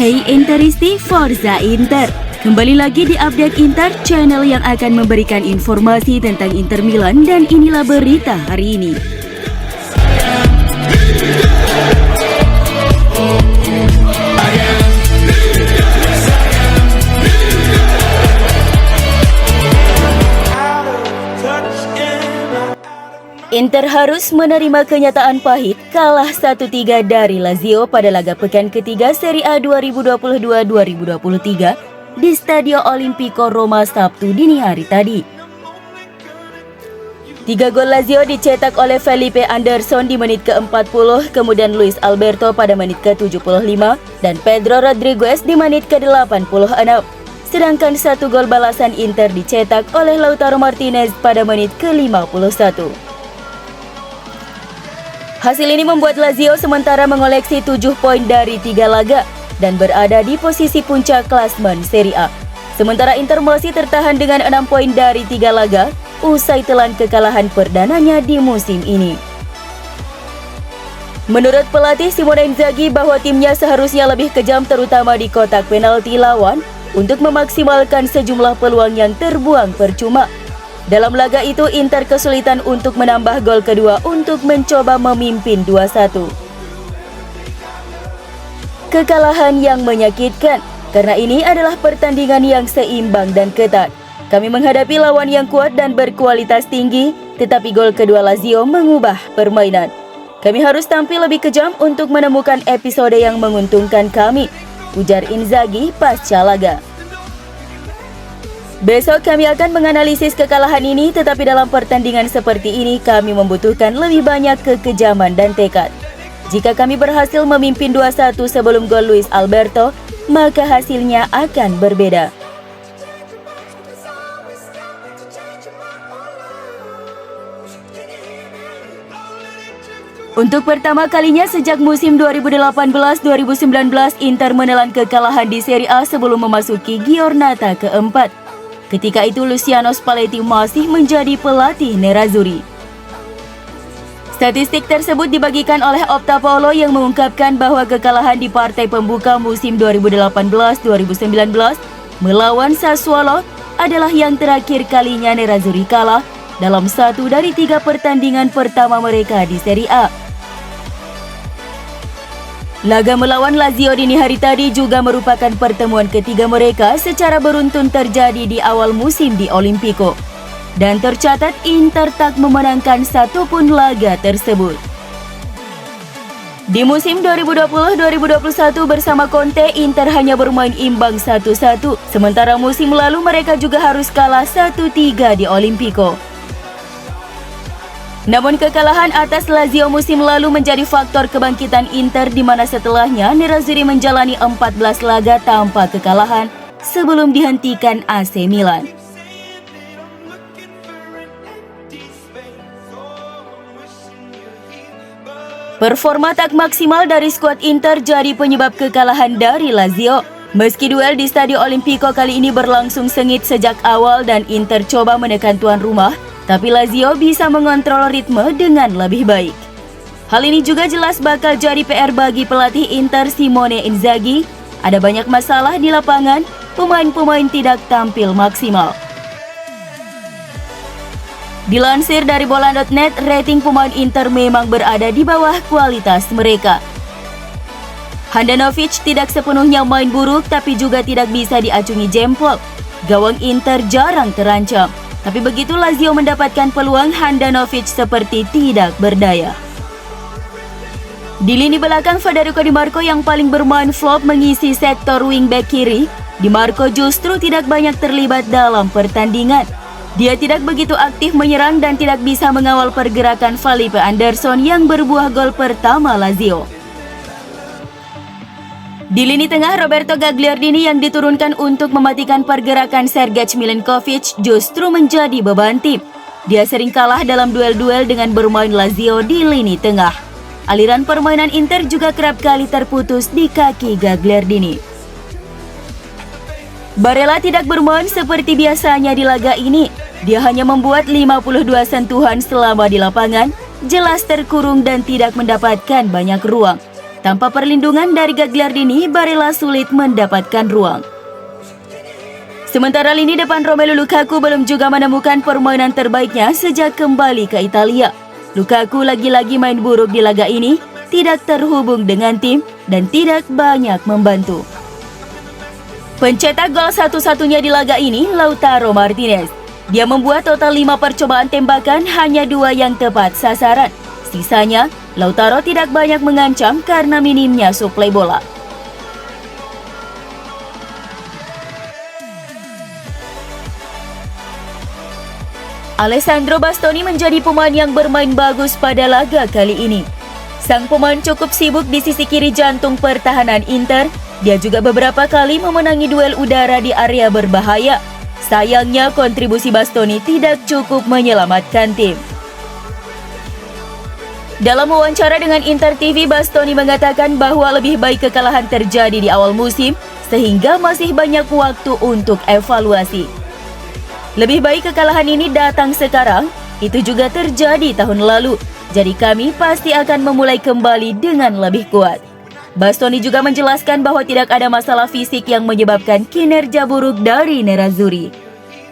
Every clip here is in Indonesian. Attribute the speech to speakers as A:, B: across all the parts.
A: Hey Interisti, Forza Inter. Kembali lagi di Update Inter, channel yang akan memberikan informasi tentang Inter Milan, dan inilah berita hari ini. Inter harus menerima kenyataan pahit kalah 1-3 dari Lazio pada laga pekan ketiga Serie A 2022-2023 di Stadio Olimpico Roma Sabtu dini hari tadi. 3 gol Lazio dicetak oleh Felipe Anderson di menit ke-40, kemudian Luis Alberto pada menit ke-75 dan Pedro Rodriguez di menit ke-86. Sedangkan 1 gol balasan Inter dicetak oleh Lautaro Martinez pada menit ke-51. Hasil ini membuat Lazio sementara mengoleksi 7 poin dari 3 laga dan berada di posisi puncak klasmen Serie A. Sementara Inter masih tertahan dengan 6 poin dari 3 laga usai telan kekalahan perdananya di musim ini. Menurut pelatih Simone Inzaghi bahwa timnya seharusnya lebih kejam terutama di kotak penalti lawan untuk memaksimalkan sejumlah peluang yang terbuang percuma. Dalam laga itu, Inter kesulitan untuk menambah gol kedua untuk mencoba memimpin 2-1. Kekalahan yang menyakitkan, karena ini adalah pertandingan yang seimbang dan ketat. Kami menghadapi lawan yang kuat dan berkualitas tinggi, tetapi gol kedua Lazio mengubah permainan. Kami harus tampil lebih kejam untuk menemukan episode yang menguntungkan kami, ujar Inzaghi pasca laga. Besok kami akan menganalisis kekalahan ini, tetapi dalam pertandingan seperti ini kami membutuhkan lebih banyak kekejaman dan tekad. Jika kami berhasil memimpin 2-1 sebelum gol Luis Alberto, maka hasilnya akan berbeda. Untuk pertama kalinya sejak musim 2018-2019, Inter menelan kekalahan di Serie A sebelum memasuki giornata keempat. Ketika itu Luciano Spalletti masih menjadi pelatih Nerazzurri. Statistik tersebut dibagikan oleh Optapolo yang mengungkapkan bahwa kekalahan di partai pembuka musim 2018-2019 melawan Sassuolo adalah yang terakhir kalinya Nerazzurri kalah dalam 1 dari 3 pertandingan pertama mereka di Serie A. Laga melawan Lazio dini hari tadi juga merupakan pertemuan ketiga mereka secara beruntun terjadi di awal musim di Olimpico. Dan tercatat Inter tak memenangkan satupun laga tersebut. Di musim 2020-2021 bersama Conte, Inter hanya bermain imbang 1-1. Sementara musim lalu mereka juga harus kalah 1-3 di Olimpico. Namun kekalahan atas Lazio musim lalu menjadi faktor kebangkitan Inter, di mana setelahnya Nerazzurri menjalani 14 laga tanpa kekalahan sebelum dihentikan AC Milan. Performa tak maksimal dari skuad Inter jadi penyebab kekalahan dari Lazio. Meski duel di Stadio Olimpico kali ini berlangsung sengit sejak awal dan Inter coba menekan tuan rumah, tapi Lazio bisa mengontrol ritme dengan lebih baik. Hal ini juga jelas bakal jadi PR bagi pelatih Inter Simone Inzaghi. Ada banyak masalah di lapangan, pemain-pemain tidak tampil maksimal. Dilansir dari bola.net, rating pemain Inter memang berada di bawah kualitas mereka. Handanovic tidak sepenuhnya main buruk, tapi juga tidak bisa diacungi jempol. Gawang Inter jarang terancam. Tapi begitu Lazio mendapatkan peluang, Handanovic seperti tidak berdaya. Di lini belakang, Federico Di Marco yang paling bermain flop mengisi sektor wingback kiri. Di Marco justru tidak banyak terlibat dalam pertandingan. Dia tidak begitu aktif menyerang dan tidak bisa mengawal pergerakan Felipe Anderson yang berbuah gol pertama Lazio. Di lini tengah, Roberto Gagliardini yang diturunkan untuk mematikan pergerakan Sergej Milinkovic justru menjadi beban tim. Dia sering kalah dalam duel-duel dengan bermain Lazio di lini tengah. Aliran permainan Inter juga kerap kali terputus di kaki Gagliardini. Barella tidak bermain seperti biasanya di laga ini. Dia hanya membuat 52 sentuhan selama di lapangan, jelas terkurung dan tidak mendapatkan banyak ruang. Tanpa perlindungan dari Gagliardini, Barella sulit mendapatkan ruang. Sementara lini depan Romelu Lukaku belum juga menemukan permainan terbaiknya sejak kembali ke Italia. Lukaku lagi-lagi main buruk di laga ini, tidak terhubung dengan tim, dan tidak banyak membantu. Pencetak gol satu-satunya di laga ini, Lautaro Martinez. Dia membuat total 5 percobaan tembakan, hanya 2 yang tepat sasaran. Sisanya, Lautaro tidak banyak mengancam karena minimnya suplai bola. Alessandro Bastoni menjadi pemain yang bermain bagus pada laga kali ini. Sang pemain cukup sibuk di sisi kiri jantung pertahanan Inter. Dia juga beberapa kali memenangi duel udara di area berbahaya. Sayangnya kontribusi Bastoni tidak cukup menyelamatkan tim. Dalam wawancara dengan Inter TV, Bastoni mengatakan bahwa lebih baik kekalahan terjadi di awal musim, sehingga masih banyak waktu untuk evaluasi. Lebih baik kekalahan ini datang sekarang, itu juga terjadi tahun lalu. Jadi kami pasti akan memulai kembali dengan lebih kuat. Bastoni juga menjelaskan bahwa tidak ada masalah fisik yang menyebabkan kinerja buruk dari Nerazzurri.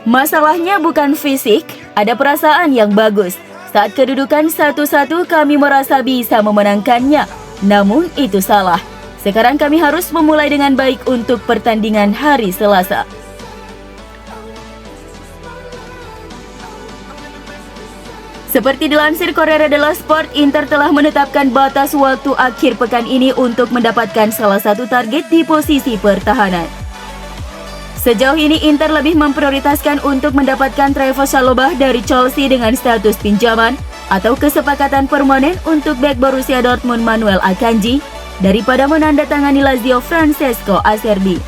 A: Masalahnya bukan fisik, ada perasaan yang bagus. Saat kedudukan 1-1 kami merasa bisa memenangkannya, namun itu salah. Sekarang kami harus memulai dengan baik untuk pertandingan hari Selasa. Seperti dilansir Corriere dello Sport, Inter telah menetapkan batas waktu akhir pekan ini untuk mendapatkan salah satu target di posisi pertahanan. Sejauh ini Inter lebih memprioritaskan untuk mendapatkan Trevoh Chalobah dari Chelsea dengan status pinjaman atau kesepakatan permanen untuk bek Borussia Dortmund Manuel Akanji daripada menandatangani Lazio Francesco Acerbi.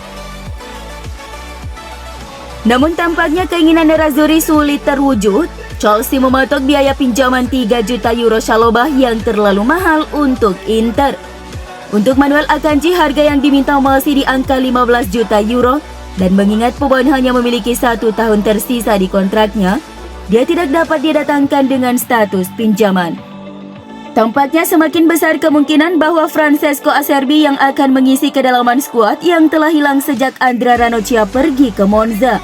A: Namun tampaknya keinginan Nerazzurri sulit terwujud. Chelsea mematok biaya pinjaman 3 juta euro Chalobah yang terlalu mahal untuk Inter. Untuk Manuel Akanji, harga yang diminta masih di angka 15 juta euro, dan mengingat pemain hanya memiliki 1 tahun tersisa di kontraknya, dia tidak dapat didatangkan dengan status pinjaman. Tampaknya semakin besar kemungkinan bahwa Francesco Acerbi yang akan mengisi kedalaman skuad yang telah hilang sejak Andrea Ranocchia pergi ke Monza.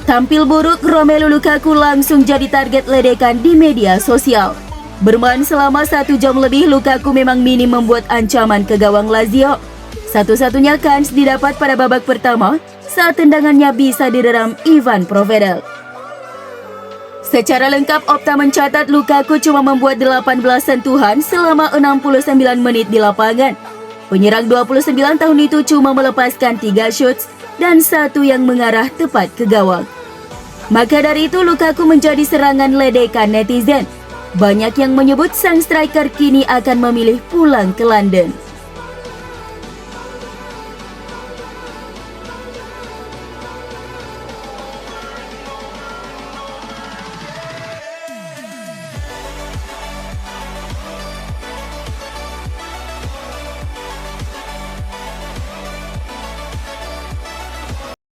A: Tampil buruk, Romelu Lukaku langsung jadi target ledekan di media sosial. Bermain selama 1 jam lebih, Lukaku memang minim membuat ancaman ke gawang Lazio. Satu-satunya kans didapat pada babak pertama saat tendangannya bisa dideram Ivan Provedel. Secara lengkap, Opta mencatat Lukaku cuma membuat 18 sentuhan selama 69 menit di lapangan. Penyerang 29 tahun itu cuma melepaskan 3 shots dan 1 yang mengarah tepat ke gawang. Maka dari itu Lukaku menjadi serangan ledekan netizen. Banyak yang menyebut sang striker kini akan memilih pulang ke London.